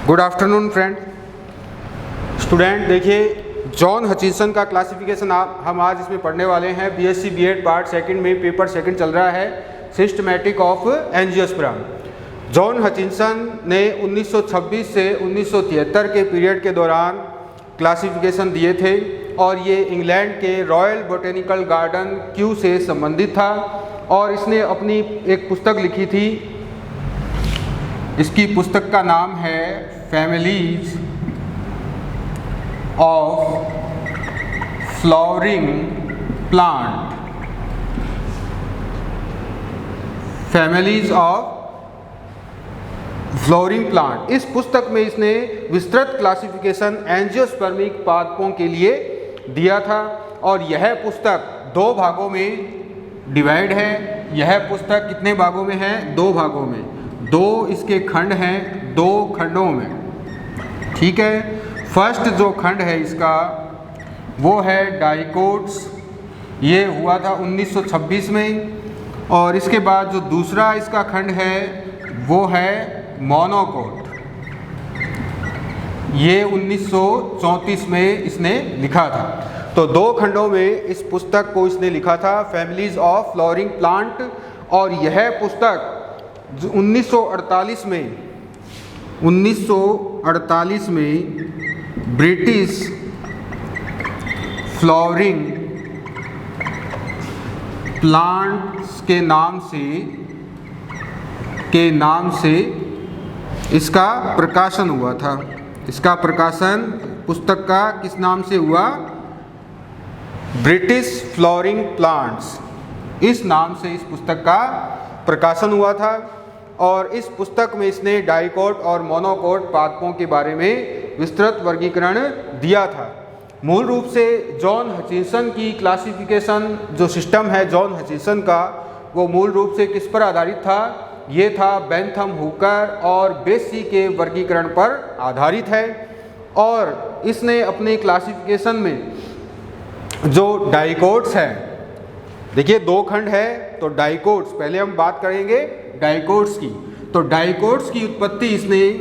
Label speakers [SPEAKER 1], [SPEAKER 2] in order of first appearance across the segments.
[SPEAKER 1] Good afternoon friend student. देखिए, John Hutchinson का classification हम आज इसमें पढ़ने वाले हैं। बीएससी बीएड पार्ट सेकंड में पेपर सेकंड चल रहा है, systematic of angiosperm. John Hutchinson ने 1926 से 1973 के पीरियड के दौरान क्लासिफिकेशन दिए थे और ये इंग्लैंड के रॉयल बोटेनिकल गार्डन क्यू से संबंधित था और इसने अपनी एक पुस्तक लिखी थी। इसकी पुस्तक का नाम है families of flowering plant. Families of flowering plant. इस पुस्तक में इसने विस्तृत क्लासिफिकेशन एंजियोस्पर्मिक पादपों के लिए दिया था और यह पुस्तक दो भागों में डिवाइड है। यह पुस्तक कितने भागों में है? दो भागों में। दो इसके खंड हैं, दो खंडों में। ठीक है। फर्स्ट जो खंड है इसका वो है डाइकोट्स। ये हुआ था 1926 में। और इसके बाद जो दूसरा इसका खंड है वो है मोनोकोट। ये 1934 में इसने लिखा था। तो दो खंडों में इस पुस्तक को इसने लिखा था, फैमिलीज ऑफ फ्लावरिंग प्लांट। और यह पुस्तक 1948 में ब्रिटिश फ्लावरिंग प्लांट्स के नाम से इसका प्रकाशन हुआ था। इसका प्रकाशन पुस्तक का किस नाम से हुआ? ब्रिटिश फ्लावरिंग प्लांट्स, इस नाम से इस पुस्तक का प्रकाशन हुआ था। और इस पुस्तक में इसने डाइकोट और मोनोकोट पादपों के बारे में विस्तृत वर्गीकरण दिया था। मूल रूप से जॉन हचिंसन की क्लासिफिकेशन जो सिस्टम है जॉन हचिंसन का, वो मूल रूप से किस पर आधारित था? ये था बेंथम हुकर और बेसी के वर्गीकरण पर आधारित है। और इसने अपने क्लासिफिकेशन में जो डाइकोट्स है, देखिए दो खंड है, तो डाइकोट्स पहले हम बात करेंगे डाइकोट्स की। तो डाइकोट्स की उत्पत्ति इसने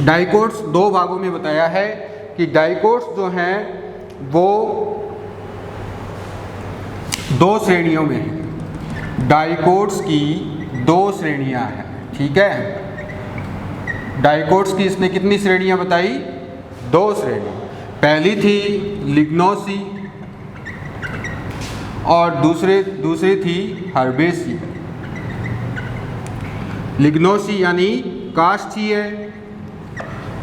[SPEAKER 1] डाइकोट्स दो भागों में बताया है कि डाइकोट्स जो हैं वो दो श्रेणियों में हैं। डाइकोट्स की दो श्रेणियां हैं। ठीक है। डाइकोट्स की इसने कितनी श्रेणियां बताई? दो श्रेणी। पहली थी लिग्नोसी और दूसरी थी हर्बेसी। लिग्नोसी यानी काष्ठीय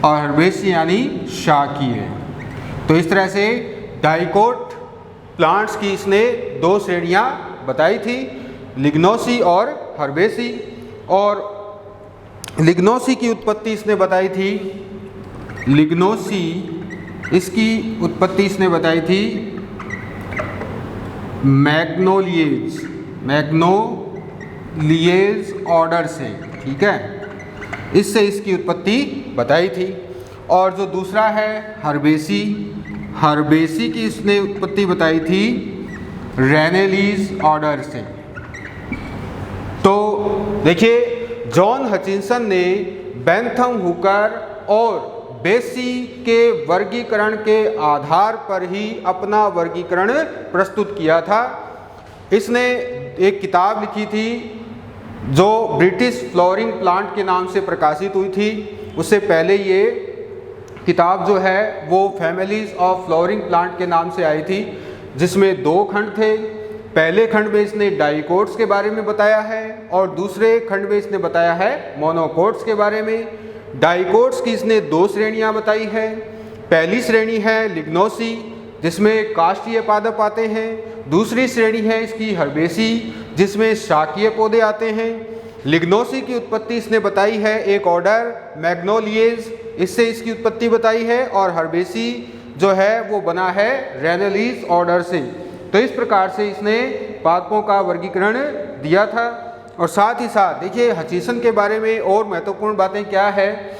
[SPEAKER 1] और हर्बेसी यानी शाकीय। तो इस तरह से डाइकोट प्लांट्स की इसने दो श्रेणियां बताई थी, लिग्नोसी और हर्बेसी। और लिग्नोसी की उत्पत्ति इसने बताई थी, इसकी उत्पत्ति इसने बताई थी मैग्नोलिएज ऑर्डर से। ठीक है, इससे इसकी उत्पत्ति बताई थी। और जो दूसरा है हर्बेसी की इसने उत्पत्ति बताई थी रेनेलीज ऑर्डर से। तो देखिए, जॉन हचिंसन ने बेंथम हुकर और बेसी के वर्गीकरण के आधार पर ही अपना वर्गीकरण प्रस्तुत किया था। इसने एक किताब लिखी थी जो ब्रिटिश फ्लावरिंग प्लांट के नाम से प्रकाशित हुई थी। उससे पहले ये किताब जो है वो फैमिलीज ऑफ फ्लावरिंग प्लांट के नाम से आई थी, जिसमें दो खंड थे। पहले खंड में इसने डाइकोट्स के बारे में बताया है और दूसरे खंड में इसने बताया है मोनोकोट्स के बारे में। डाइकोट्स की इसने दो श्रेणियां बताई है। पहली श्रेणी है लिग्नोसी, जिसमें काष्ठीय पादप आते हैं। दूसरी श्रेणी है इसकी हर्बेसी, जिसमें शाकीय पौधे आते हैं। लिग्नोसी की उत्पत्ति इसने बताई है एक ऑर्डर मैग्नोलिएज, इससे इसकी उत्पत्ति बताई है। और हर्बेसी जो है वो बना है रेनेलीज ऑर्डर से। तो इस प्रकार से इसने पादपों का वर्गीकरण दिया था। और साथ ही साथ देखिए, हचिंसन के बारे में और महत्वपूर्ण बातें क्या है?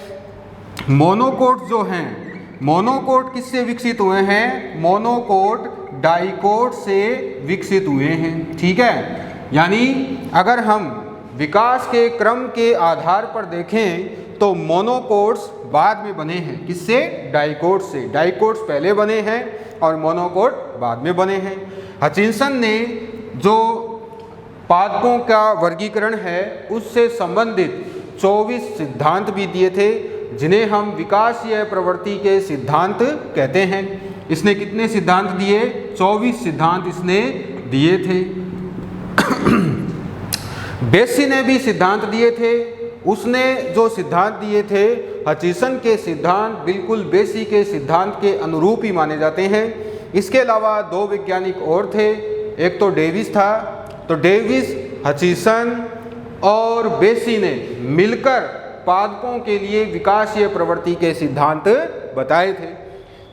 [SPEAKER 1] मोनोकोट जो हैं, मोनोकोट किससे विकसित हुए हैं? मोनोकोट डाइकोट से विकसित हुए हैं। ठीक है। यानी अगर हम विकास के क्रम के आधार पर देखें तो मोनोकोट्स बाद में बने हैं। किससे? डाइकोट से। डाइकोट्स पहले बने हैं और मोनोकोट बाद में बने हैं। हचिंसन ने जो पादपों का वर्गीकरण है उससे संबंधित 24 सिद्धांत भी दिए थे, जिन्हें हम विकासीय प्रवृत्ति के सिद्धांत कहते हैं। इसने कितने सिद्धांत दिए? 24 सिद्धांत इसने दिए थे। बेसी ने भी सिद्धांत दिए थे। उसने जो सिद्धांत दिए थे, हचिंसन के सिद्धांत बिल्कुल बेसी के सिद्धांत के अनुरूप ही माने जाते हैं। इसके अलावा 2 वैज्ञानिक और थे, एक तो डेविस था। तो डेविस, हचिंसन और बेसी ने मिलकर पादपों के लिए विकासीय प्रवृत्ति के सिद्धांत बताए थे।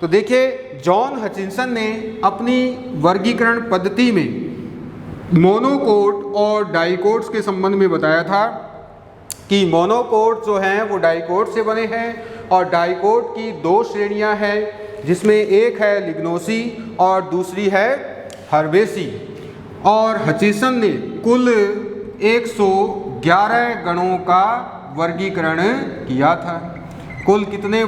[SPEAKER 1] तो देखिए, जॉन हचिंसन ने अपनी वर्गीकरण पद्धति में मोनोकोट और डाइकोट्स के संबंध में बताया था कि मोनोकोट जो हैं वो डाइकोट से बने हैं और डाइकोट की 2 श्रेणियां हैं, जिसमें एक है लिग्नोसी और दूसरी है हर्बेसी। और हचिंसन ने कुल 111 गणों का वर्गीकरण किया था। कुल कितने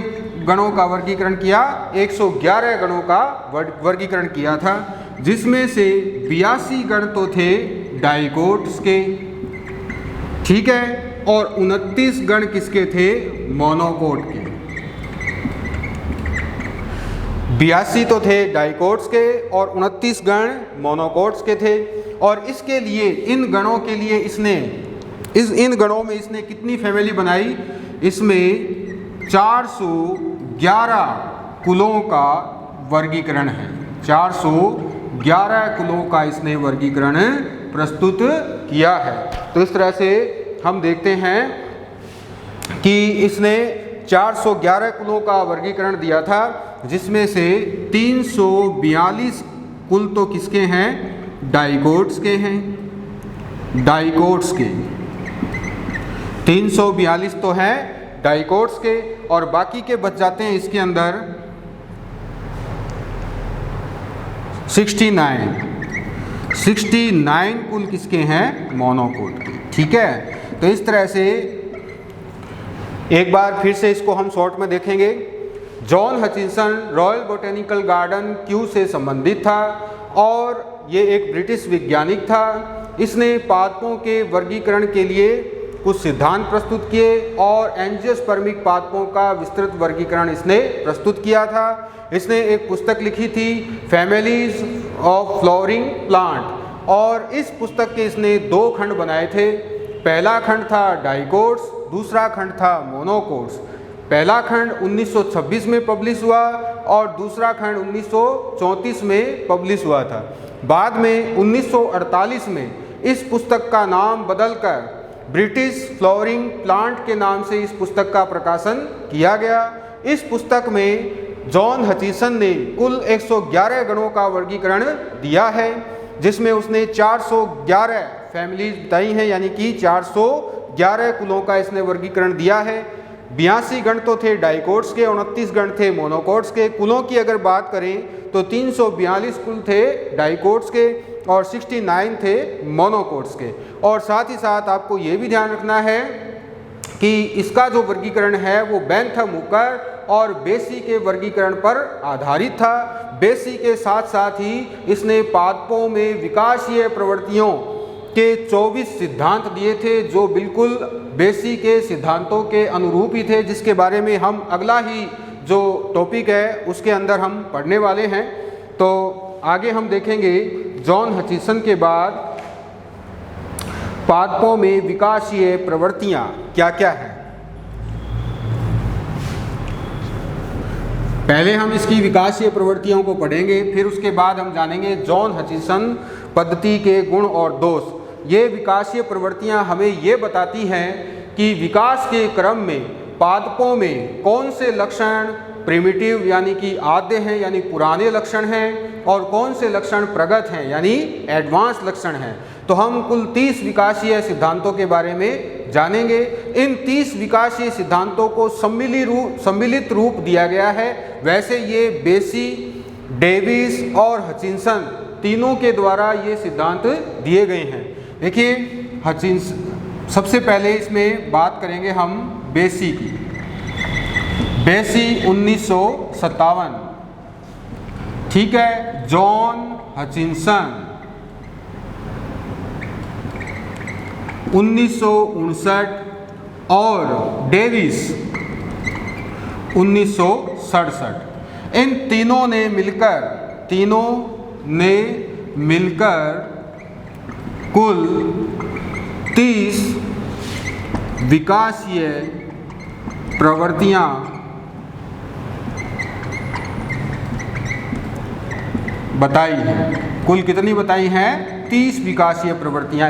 [SPEAKER 1] गणों का वर्गीकरण किया? 111 गणों का वर्गीकरण किया था, जिसमें से 82 गण तो थे डाइकोट्स के, ठीक है, और 29 गण किसके थे? मोनोकोट के। 82 तो थे डाइकोट्स के और 29 गण मोनोकोट्स के थे। और इसके लिए, इन गणों के लिए इसने इन गणों में इसने कितनी फैमिली बनाई? इसमें 411 कुलों का वर्गीकरण है। 411 कुलों का इसने वर्गीकरण प्रस्तुत किया है। तो इस तरह से हम देखते हैं कि इसने 411 कुलों का वर्गीकरण दिया था, जिसमें से 342 कुल तो किसके हैं? डाइकोट्स के हैं। डाइकोट्स के 342 तो हैं डाइकोट्स के, और बाकी के बच जाते हैं इसके अंदर 69 कुल किसके हैं? मोनोकोट के, ठीक है। तो इस तरह से एक बार फिर से इसको हम शॉर्ट में देखेंगे। John Hutchinson royal botanical garden Q से संबंधित था और ये एक ब्रिटिश वैज्ञानिक था। इसने पादपों के वर्गीकरण के लिए कुछ सिद्धांत प्रस्तुत किए और एंजियोस्पर्मिक पादपों का विस्तृत वर्गीकरण इसने प्रस्तुत किया था। इसने एक पुस्तक लिखी थी, फैमिलीज ऑफ फ्लावरिंग प्लांट, और इस पुस्तक के इसने 2 खंड बनाए थे। पहला खंड था डाइकोट्स, दूसरा खंड था मोनोकोट्स। पहला खंड 1926 में पब्लिश हुआ और दूसरा खंड 1934 में पब्लिश हुआ था। बाद में 1948 में इस पुस्तक का नाम बदलकर ब्रिटिश फ्लावरिंग प्लांट के नाम से इस पुस्तक का प्रकाशन किया गया। इस पुस्तक में जॉन हचिंसन ने कुल 111 गणों का वर्गीकरण दिया है, जिसमें उसने 411 फैमिलीज बताई हैं, यानी कि 411 कुलों का इसने वर्गीकरण दिया है। 82 गण तो थे डाइकोट्स के, 29 गण थे मोनोकोट्स के। कुलों की अगर बात करें तो 342 कुल थे डाइकोट्स के और 69 थे मोनोकोट्स के। और साथ ही साथ आपको ये भी ध्यान रखना है कि इसका जो वर्गीकरण है वो बेंथम हुकर और बेसी के वर्गीकरण पर आधारित था। बेसी के साथ साथ ही इसने पादपों में विकासीय प्रवृत्तियों के 24 सिद्धांत दिए थे, जो बिल्कुल बेसी के सिद्धांतों के अनुरूप ही थे, जिसके बारे में हम अगला ही जो टॉपिक है उसके अंदर हम पढ़ने वाले हैं। तो आगे हम देखेंगे जॉन हचिंसन के बाद पादपों में विकासीय प्रवृत्तियां क्या क्या हैं। पहले हम इसकी विकासीय प्रवृत्तियों को पढ़ेंगे, फिर उसके बाद हम जानेंगे जॉन हचिंसन पद्धति के गुण और दोष। ये विकासीय प्रवृत्तियां हमें ये बताती हैं कि विकास के क्रम में पादपों में कौन से लक्षण प्रिमिटिव यानी कि आद्य हैं, यानी पुराने लक्षण हैं, और कौन से लक्षण प्रगत हैं यानी एडवांस लक्षण हैं। तो हम कुल 30 विकासीय सिद्धांतों के बारे में जानेंगे। इन 30 विकासीय सिद्धांतों को सम्मिलित रूप दिया गया है। वैसे ये बेसी, डेविस और हचिंसन तीनों के द्वारा ये सिद्धांत दिए गए हैं। देखिए, सबसे पहले इसमें बात करेंगे हम बेसी की। बेसी 1957, ठीक है। जॉन हचिंसन 1959 और डेविस 1967। इन तीनों ने मिलकर कुल 30 विकासीय प्रवृत्तियां बताई हैं। कुल कितनी बताई हैं? 30 विकासीय प्रवृत्तियां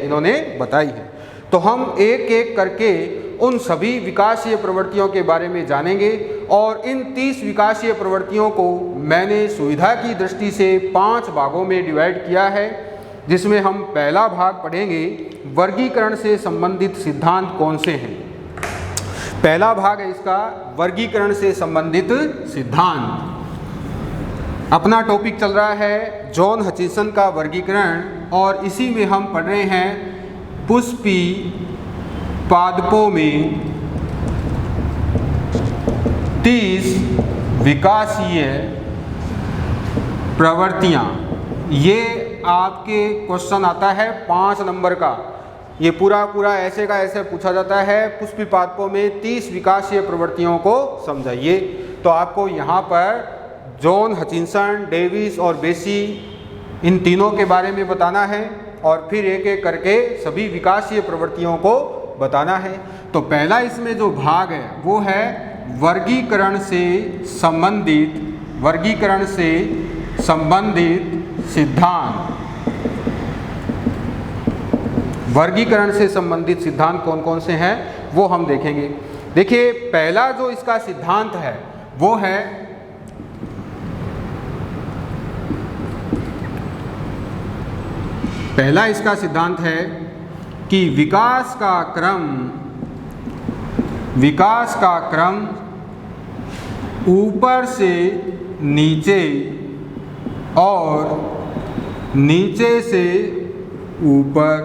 [SPEAKER 1] इन्होंने बताई हैं। तो हम एक एक करके उन सभी विकासीय प्रवृत्तियों के बारे में जानेंगे और इन 30 विकासीय प्रवृत्तियों को मैंने सुविधा की दृष्टि से 5 भागों में डिवाइड किया है, जिसमें हम पहला भाग पढ़ेंगे वर्गीकरण से संबंधित सिद्धांत कौन से हैं। पहला भाग है इसका वर्गीकरण से संबंधित सिद्धांत। अपना टॉपिक चल रहा है जॉन हचिंसन का वर्गीकरण और इसी में हम पढ़ रहे हैं पुष्पी पादपों में 30 विकासीय प्रवृत्तियां। ये आपके क्वेश्चन आता है 5 नंबर का। ये पूरा ऐसे का ऐसे पूछा जाता है, पुष्पी पादपों में 30 विकासीय प्रवृत्तियों को समझाइए। तो आपको यहाँ पर जॉन हचिंसन, डेविस और बेसी इन तीनों के बारे में बताना है और फिर एक एक करके सभी विकासीय प्रवृत्तियों को बताना है। तो पहला इसमें जो भाग है वो है वर्गीकरण से संबंधित सिद्धांत। वर्गीकरण से संबंधित सिद्धांत कौन कौन से हैं वो हम देखेंगे। देखिए पहला जो इसका सिद्धांत है वो है कि विकास का क्रम ऊपर से नीचे और नीचे से ऊपर,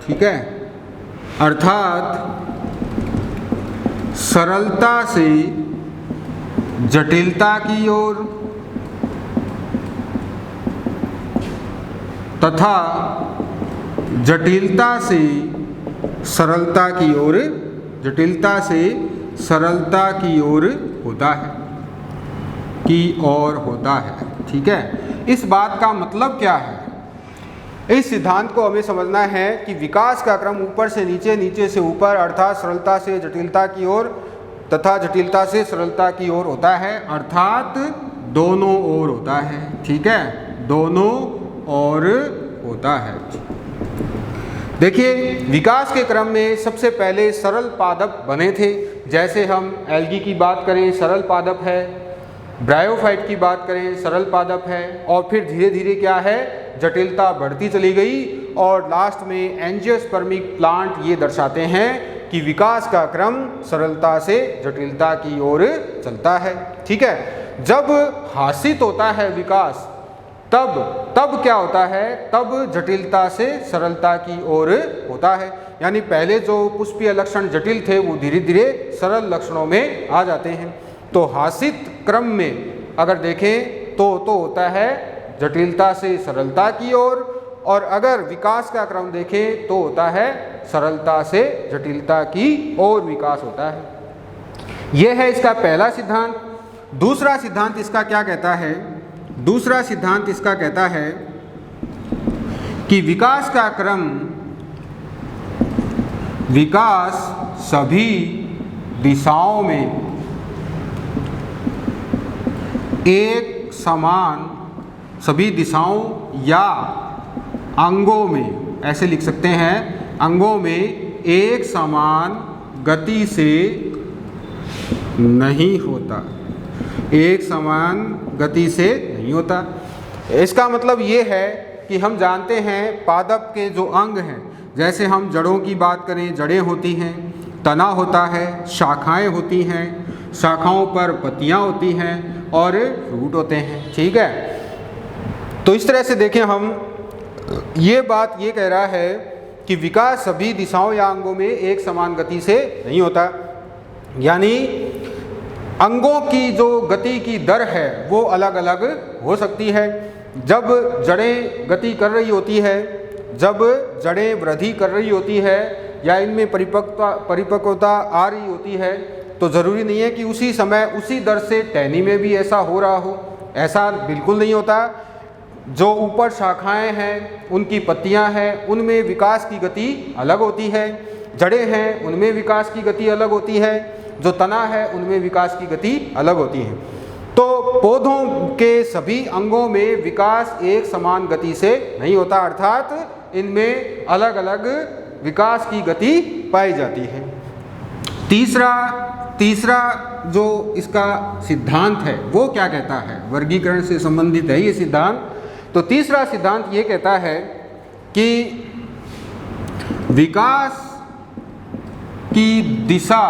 [SPEAKER 1] ठीक है। अर्थात सरलता से जटिलता की ओर तथा जटिलता से सरलता की ओर होता है, ठीक है। इस बात का मतलब क्या है? इस सिद्धांत को हमें समझना है कि विकास का क्रम ऊपर से नीचे, नीचे से ऊपर अर्थात सरलता से जटिलता की ओर तथा जटिलता से सरलता की ओर होता है, अर्थात दोनों ओर होता है, ठीक है। दोनों ओर होता है। देखिए विकास के क्रम में सबसे पहले सरल पादप बने थे। जैसे हम एल्गी की बात करें सरल पादप है, ब्रायोफाइट की बात करें सरल पादप है, और फिर धीरे धीरे क्या है जटिलता बढ़ती चली गई और लास्ट में एंजियोस्पर्मिक प्लांट ये दर्शाते हैं कि विकास का क्रम सरलता से जटिलता की ओर चलता है, ठीक है। जब हासित होता है विकास तब क्या होता है? तब जटिलता से सरलता की ओर होता है। यानी पहले जो पुष्पीय लक्षण जटिल थे वो धीरे धीरे सरल लक्षणों में आ जाते हैं। तो हासित क्रम में अगर देखें तो होता है जटिलता से सरलता की ओर, और अगर विकास का क्रम देखें तो होता है सरलता से जटिलता की ओर विकास होता है। यह है इसका पहला सिद्धांत। दूसरा सिद्धांत इसका क्या कहता है? दूसरा सिद्धांत इसका कहता है कि विकास का क्रम सभी दिशाओं में एक समान, सभी दिशाओं या अंगों में, ऐसे लिख सकते हैं, अंगों में एक समान गति से नहीं होता, एक समान गति से नहीं होता। इसका मतलब ये है कि हम जानते हैं पादप के जो अंग हैं, जैसे हम जड़ों की बात करें, जड़ें होती हैं, तना होता है, शाखाएं होती हैं, शाखाओं पर पत्तियां होती हैं और फ्रूट होते हैं, ठीक है। तो इस तरह से देखें हम, ये बात ये कह रहा है कि विकास सभी दिशाओं या अंगों में एक समान गति से नहीं होता। यानी अंगों की जो गति की दर है वो अलग अलग हो सकती है। जब जड़ें गति कर रही होती है, जब जड़ें वृद्धि कर रही होती है या इनमें परिपक्वता आ रही होती है, तो ज़रूरी नहीं है कि उसी समय उसी दर से टहनी में भी ऐसा हो रहा हो। ऐसा बिल्कुल नहीं होता। जो ऊपर शाखाएं हैं, उनकी पत्तियां हैं, उनमें विकास की गति अलग होती है। जड़ें हैं, उनमें विकास की गति अलग होती है। जो तना है, उनमें विकास की गति अलग होती है। तो पौधों के सभी अंगों में विकास एक समान गति से नहीं होता, अर्थात इनमें अलग अलग विकास की गति पाई जाती है। तीसरा जो इसका सिद्धांत है वो क्या कहता है, वर्गीकरण से संबंधित है ये सिद्धांत। तो तीसरा सिद्धांत ये कहता है कि विकास की दिशा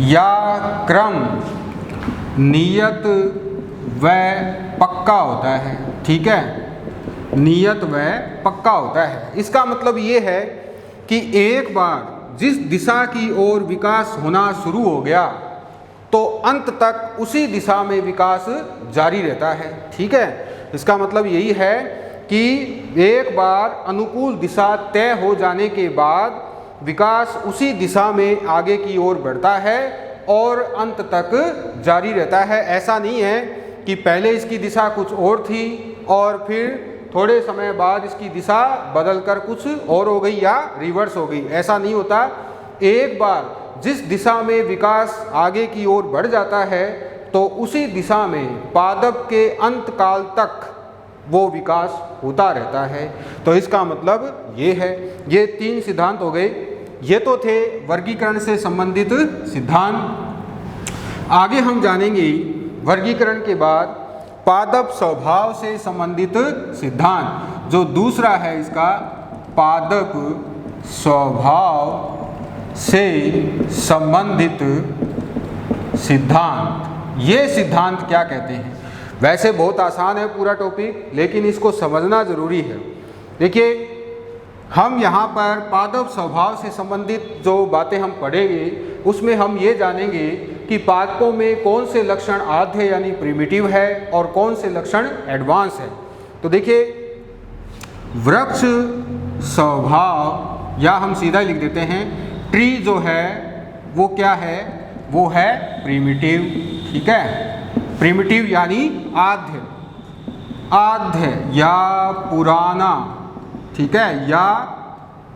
[SPEAKER 1] या क्रम नियत व पक्का होता है। ठीक है, नियत व पक्का होता है। इसका मतलब ये है कि एक बार जिस दिशा की ओर विकास होना शुरू हो गया तो अंत तक उसी दिशा में विकास जारी रहता है। ठीक है, इसका मतलब यही है कि एक बार अनुकूल दिशा तय हो जाने के बाद विकास उसी दिशा में आगे की ओर बढ़ता है और अंत तक जारी रहता है। ऐसा नहीं है कि पहले इसकी दिशा कुछ और थी और फिर थोड़े समय बाद इसकी दिशा बदलकर कुछ और हो गई या रिवर्स हो गई, ऐसा नहीं होता। एक बार जिस दिशा में विकास आगे की ओर बढ़ जाता है तो उसी दिशा में पादप के अंत काल तक वो विकास होता रहता है। तो इसका मतलब ये है। ये 3 सिद्धांत हो गए। ये तो थे वर्गीकरण से संबंधित सिद्धांत। आगे हम जानेंगे वर्गीकरण के बाद पादप स्वभाव से संबंधित सिद्धांत। जो दूसरा है इसका पादप स्वभाव से संबंधित सिद्धांत। ये सिद्धांत क्या कहते हैं? वैसे बहुत आसान है पूरा टॉपिक, लेकिन इसको समझना जरूरी है। देखिए, हम यहाँ पर पादप स्वभाव से संबंधित जो बातें हम पढ़ेंगे उसमें हम ये जानेंगे कि पादपों में कौन से लक्षण आद्य यानी प्रिमिटिव है और कौन से लक्षण एडवांस है। तो देखिए, वृक्ष स्वभाव या हम सीधा लिख देते हैं ट्री जो है वो क्या है, वो है प्रिमिटिव। ठीक है, प्रिमिटिव यानी आद्य या पुराना, ठीक है, या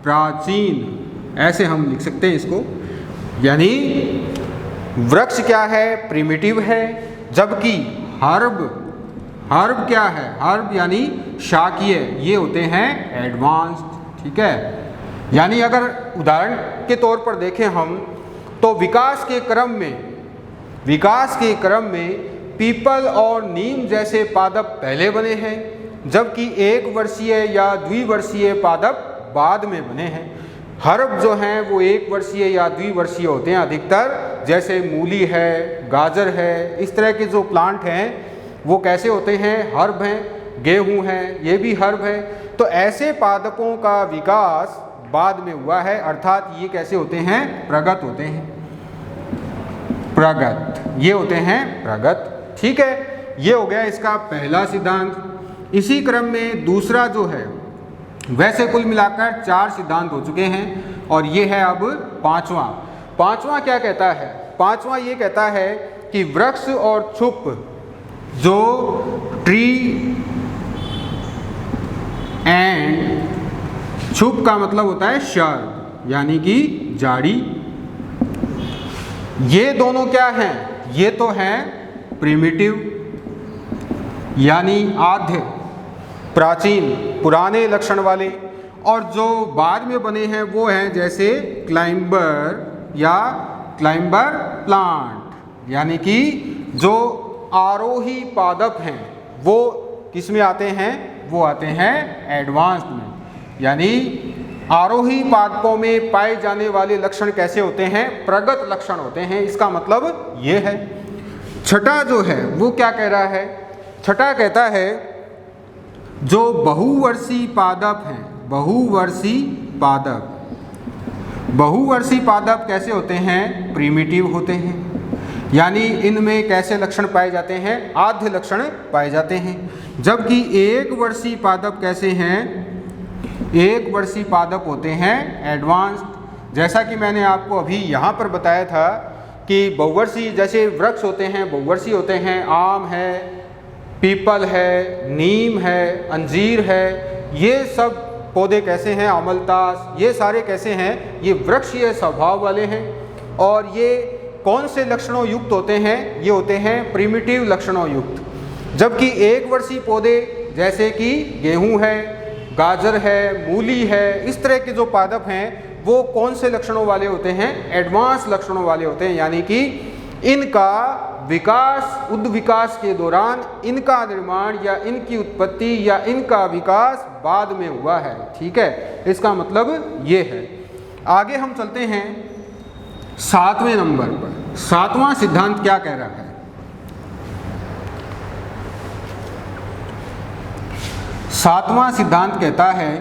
[SPEAKER 1] प्राचीन, ऐसे हम लिख सकते हैं इसको। यानी वृक्ष क्या है, प्रिमिटिव है, जबकि हर्ब क्या है, हर्ब यानी शाकीय, ये होते हैं एडवांस्ड। ठीक है, यानी अगर उदाहरण के तौर पर देखें हम तो विकास के क्रम में पीपल और नीम जैसे पादप पहले बने हैं, जबकि 1 वर्षीय या द्विवर्षीय पादप बाद में बने हैं। हर्ब जो हैं वो 1 वर्षीय या द्विवर्षीय होते हैं अधिकतर, जैसे मूली है, गाजर है, इस तरह के जो प्लांट हैं वो कैसे होते हैं, हर्ब हैं। गेहूं है, ये भी हर्ब है। तो ऐसे पादपों का विकास बाद में हुआ है, अर्थात ये कैसे होते हैं, प्रगत होते हैं। प्रगत, ये होते हैं प्रगत। ठीक है, ये हो गया इसका पहला सिद्धांत। इसी क्रम में दूसरा जो है, वैसे कुल मिलाकर 4 सिद्धांत हो चुके हैं और ये है अब पांचवा क्या कहता है? पांचवा ये कहता है कि वृक्ष और छुप, जो ट्री एंड छुप का मतलब होता है शर यानी कि जाड़ी, ये दोनों क्या हैं? ये तो हैं प्रिमिटिव यानी आद्य, प्राचीन, पुराने लक्षण वाले, और जो बाद में बने हैं वो हैं जैसे क्लाइंबर या क्लाइंबर प्लांट, यानी कि जो आरोही पादप हैं वो किस में आते हैं? वो आते हैं एडवांस्ड में। यानी आरोही पादपों में पाए जाने वाले लक्षण कैसे होते हैं? प्रगत लक्षण होते हैं। इसका मतलब ये है। छठा जो है वो क्या कह रहा है? छठा कहता है जो बहुवर्षीय पादप हैं, बहुवर्षीय पादप कैसे होते हैं? प्रिमिटिव होते हैं। यानी इनमें कैसे लक्षण पाए जाते हैं? आद्य लक्षण पाए जाते हैं। जबकि एक वर्षीय पादप कैसे हैं? एक वर्षीय पादप होते हैं एडवांस्ड। जैसा कि मैंने आपको अभी यहाँ पर बताया था कि बहुवर्षीय जैसे वृक्ष होते हैं, बहुवर्षीय होते हैं, आम है, पीपल है, नीम है, अंजीर है, ये सब पौधे कैसे हैं? अमलतास, ये सारे कैसे हैं? ये वृक्षीय स्वभाव वाले हैं। और ये कौन से लक्षणों युक्त होते हैं? ये होते हैं प्रिमिटिव लक्षणों युक्त। जबकि एक वर्षीय पौधे जैसे कि गेहूं है, गाजर है, मूली है, इस तरह के जो पादप हैं वो कौन से लक्षणों वाले होते हैं? एडवांस लक्षणों वाले होते हैं। यानी कि इनका विकास, उद्ध विकास के दौरान इनका निर्माण या इनकी उत्पत्ति या इनका विकास बाद में हुआ है। ठीक है, इसका मतलब ये है। आगे हम चलते हैं 7वें नंबर पर। 7वां सिद्धांत क्या कह रहा है? 7वां सिद्धांत कहता है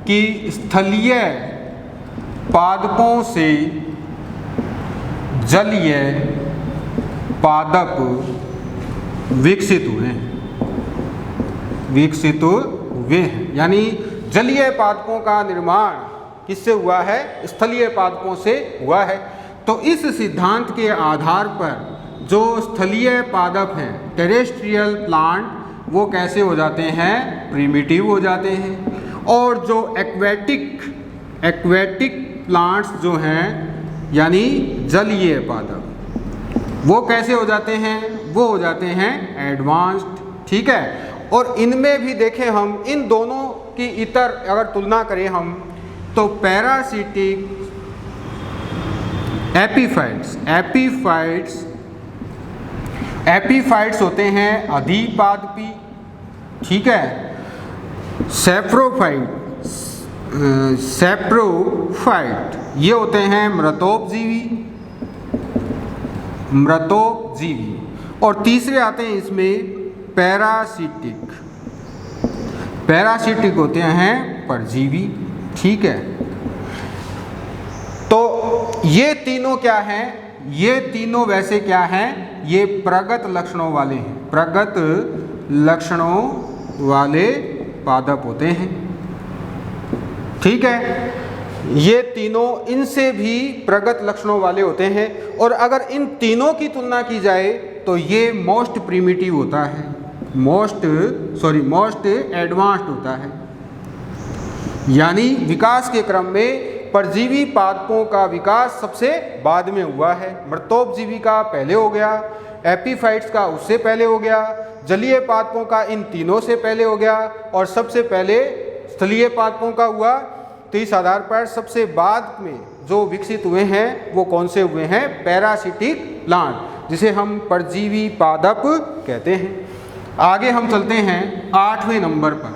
[SPEAKER 1] कि स्थलीय पादपों से जलीय पादप विकसित हुए हैं। यानी जलीय पादपों का निर्माण किससे हुआ है? स्थलीय पादपों से हुआ है। तो इस सिद्धांत के आधार पर जो स्थलीय पादप हैं, टेरेस्ट्रियल प्लांट, वो कैसे हो जाते हैं? प्रिमिटिव हो जाते हैं। और जो एक्वेटिक प्लांट्स जो हैं, यानी जलीय पादप, वो कैसे हो जाते हैं? वो हो जाते हैं एडवांस्ड। ठीक है, और इनमें भी देखें हम, इन दोनों की इतर अगर तुलना करें हम, तो पैरासिटिक एपीफाइट्स होते हैं अधिपादपी। ठीक है, सैप्रोफाइट ये होते हैं मृतोपजीवी। और तीसरे आते हैं इसमें पैरासिटिक होते हैं परजीवी। ठीक है, तो ये तीनों क्या हैं? ये तीनों वैसे क्या हैं? ये प्रगत लक्षणों वाले हैं, प्रगत लक्षणों वाले पादप होते हैं। ठीक है, ये तीनों इनसे भी प्रगत लक्षणों वाले होते हैं। और अगर इन तीनों की तुलना की जाए तो ये मोस्ट प्रिमिटिव होता है, मोस्ट एडवांस्ड होता है। यानी विकास के क्रम में परजीवी पादपों का विकास सबसे बाद में हुआ है। मृतोपजीवी का पहले हो गया, एपीफाइट्स का उससे पहले हो गया, जलीय पादपों का इन तीनों से पहले हो गया, और सबसे पहले स्थलीय पादपों का हुआ। तो इस आधार पर सबसे बाद में जो विकसित हुए हैं वो कौन से हुए हैं? पैरासिटिक प्लांट, जिसे हम परजीवी पादप कहते हैं। आगे हम चलते हैं 8वें नंबर पर।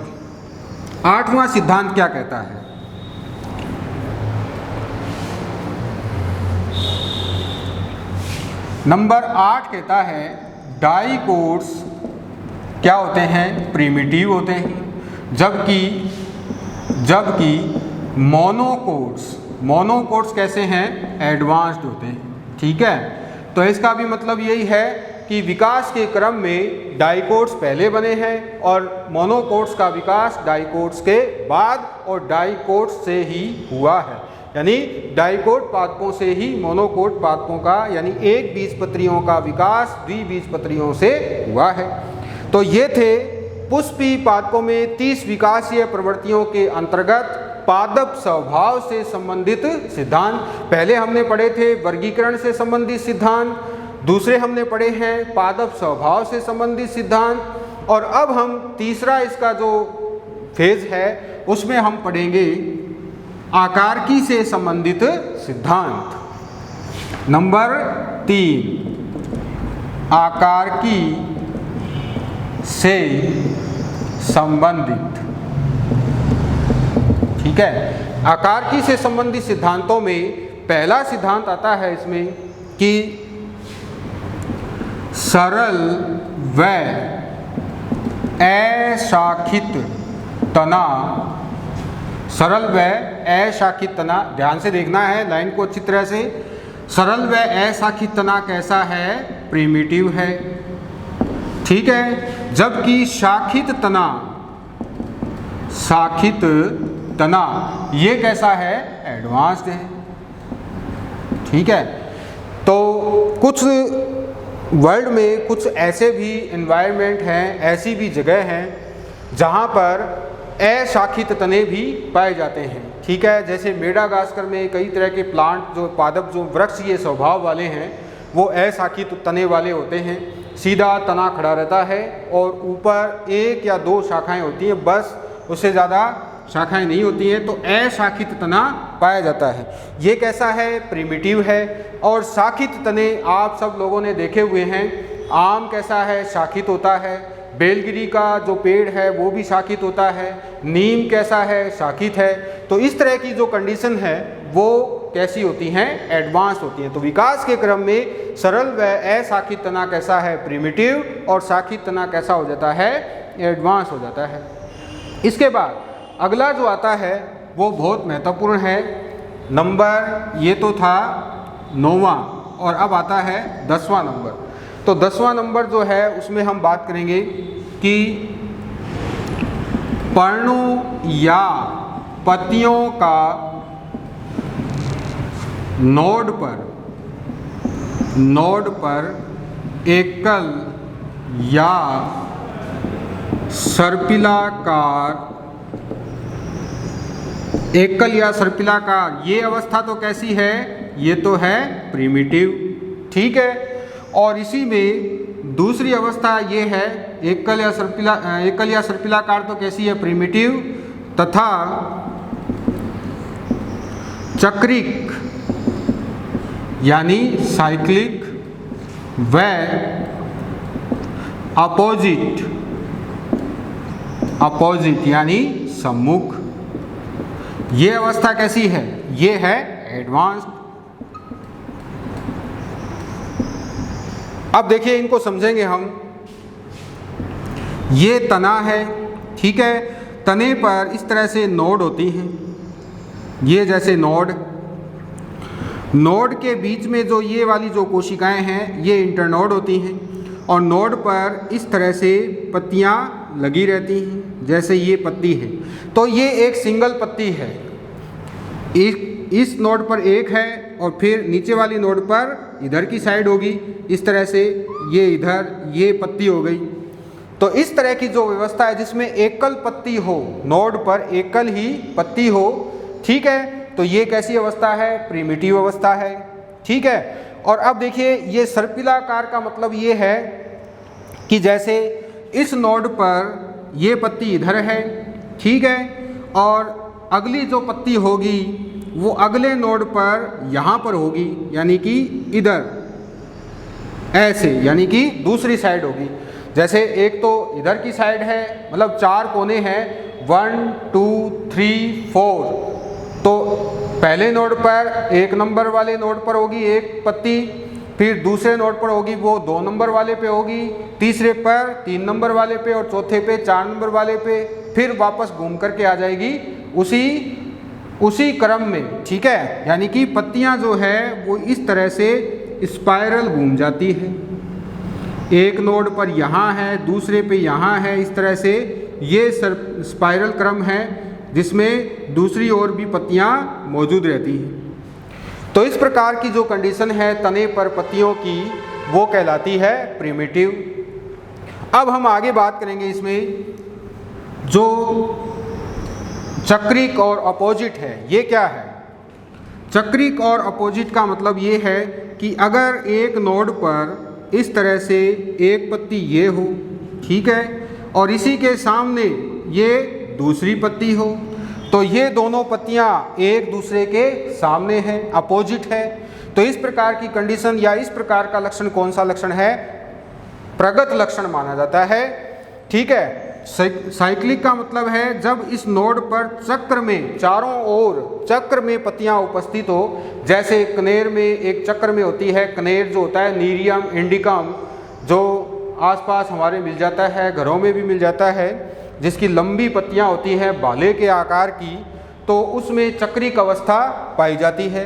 [SPEAKER 1] 8वां सिद्धांत क्या कहता है? नंबर 8 कहता है डाइकोट्स क्या होते हैं? प्रिमिटिव होते हैं। जबकि मोनोकोट्स कैसे हैं? एडवांस्ड होते हैं। ठीक है, तो इसका भी मतलब यही है कि विकास के क्रम में डाइकोट्स पहले बने हैं और मोनोकोट्स का विकास डाइकोट्स के बाद और डाइकोट्स से ही हुआ है। यानी डाइकोट पादपों से ही मोनोकोट पादपों का, यानी एक बीजपत्रियों का विकास द्विबीजपत्रियों से हुआ है। तो ये थे पुष्पीय पादपों में 30 विकासीय प्रवृत्तियों के अंतर्गत पादप स्वभाव से संबंधित सिद्धांत। पहले हमने पढ़े थे वर्गीकरण से संबंधित सिद्धांत, दूसरे हमने पढ़े हैं पादप स्वभाव से संबंधित सिद्धांत, और अब हम तीसरा इसका जो फेज है उसमें हम पढ़ेंगे आकारकी से संबंधित सिद्धांत। नंबर 3 आकारकी से संबंधित। ठीक है, आकारकी से संबंधित सिद्धांतों में पहला सिद्धांत आता है इसमें कि सरल व अशाखित तना, सरल व अशाखित तना, ध्यान से देखना है लाइन को अच्छी तरह से। सरल व अशाखित तना कैसा है? प्रिमिटिव है, ठीक है। जबकि शाखित तना ये कैसा है, एडवांस्ड है, ठीक है। तो कुछ वर्ल्ड में कुछ ऐसे भी एनवायरनमेंट हैं, ऐसी भी जगह हैं जहाँ पर अशाखित तने भी पाए जाते हैं, ठीक है। जैसे मेडागास्कर में कई तरह के प्लांट, जो पादप, जो वृक्ष ये स्वभाव वाले हैं, वो अशाखित तने वाले होते हैं। सीधा तना खड़ा रहता है और ऊपर 1 या 2 शाखाएं होती हैं, बस, उससे ज़्यादा शाखाएं नहीं होती हैं। तो अशाखित तना पाया जाता है। ये कैसा है, प्रिमिटिव है। और शाखित तने आप सब लोगों ने देखे हुए हैं। आम कैसा है, शाखित होता है। बेलगिरी का जो पेड़ है वो भी शाखित होता है। नीम कैसा है, शाखित है। तो इस तरह की जो कंडीशन है वो कैसी होती हैं, एडवांस होती हैं। तो विकास के क्रम में सरल व अशाखित तना कैसा है, प्रिमिटिव, और शाखित तना कैसा हो जाता है, एडवांस हो जाता है। इसके बाद अगला जो आता है वो बहुत महत्वपूर्ण है। नंबर ये तो था 9वां, और अब आता है 10वां नंबर। तो 10वां नंबर जो है उसमें हम बात करेंगे कि पर्णों या पत्तियों का नोड पर एकल या सर्पिलाकार, ये अवस्था तो कैसी है, ये तो है प्रिमिटिव, ठीक है। और इसी में दूसरी अवस्था ये है एकल या सर्पिलाकार, तो कैसी है, प्रिमिटिव, तथा चक्रिक यानी साइक्लिक व अपोजिट यानी सम्मुख, ये अवस्था कैसी है, ये है एडवांस्ड। अब देखिए इनको समझेंगे हम। ये तना है, ठीक है। तने पर इस तरह से नोड होती हैं, ये जैसे नोड के बीच में जो ये वाली जो कोशिकाएं हैं ये इंटरनोड होती हैं, और नोड पर इस तरह से पत्तियां लगी रहती हैं, जैसे ये पत्ती है। तो ये एक सिंगल पत्ती है, इस नोड पर एक है, और फिर नीचे वाली नोड पर इधर की साइड होगी, इस तरह से ये इधर ये पत्ती हो गई। तो इस तरह की जो व्यवस्था है जिसमें एकल पत्ती हो, नोड पर एकल ही पत्ती हो, ठीक है, तो ये कैसी अवस्था है, प्रिमिटिव अवस्था है, ठीक है। और अब देखिए ये सर्पिलाकार का मतलब ये है कि जैसे इस नोड पर ये पत्ती इधर है, ठीक है, और अगली जो पत्ती होगी वो अगले नोड पर यहाँ पर होगी, यानी कि इधर ऐसे, यानी कि दूसरी साइड होगी। जैसे एक तो इधर की साइड है, मतलब 4 कोने हैं, 1 2 3 4, तो पहले नोड पर 1 नंबर वाले नोड पर होगी एक पत्ती, फिर दूसरे नोड पर होगी वो 2 नंबर वाले पे होगी, तीसरे पर 3 नंबर वाले पे, और चौथे पे 4 नंबर वाले पे, फिर वापस घूम करके आ जाएगी उसी क्रम में, ठीक है। यानी कि पत्तियां जो है वो इस तरह से स्पाइरल घूम जाती है, एक नोड पर यहाँ है, दूसरे पे यहाँ है, इस तरह से ये स्पाइरल क्रम है जिसमें दूसरी ओर भी पत्तियां मौजूद रहती हैं। तो इस प्रकार की जो कंडीशन है तने पर पत्तियों की वो कहलाती है प्रिमिटिव। अब हम आगे बात करेंगे इसमें जो चक्रिक और अपोजिट है, ये क्या है। चक्रिक और अपोजिट का मतलब ये है कि अगर एक नोड पर इस तरह से एक पत्ती ये हो, ठीक है, और इसी के सामने ये दूसरी पत्ती हो, तो ये दोनों पत्तियां एक दूसरे के सामने हैं, अपोजिट है। तो इस प्रकार की कंडीशन या इस प्रकार का लक्षण कौन सा लक्षण है, प्रगत लक्षण माना जाता है, ठीक है। साइक्लिक का मतलब है जब इस नोड पर चक्र में, चारों ओर चक्र में पत्तियां उपस्थित हो, जैसे कनेर में एक चक्र में होती है, कनेर जो होता है नीरियम इंडिकम, जो आसपास हमारे मिल जाता है, घरों में भी मिल जाता है, जिसकी लंबी पत्तियां होती हैं भाले के आकार की, तो उसमें चक्रिक अवस्था पाई जाती है।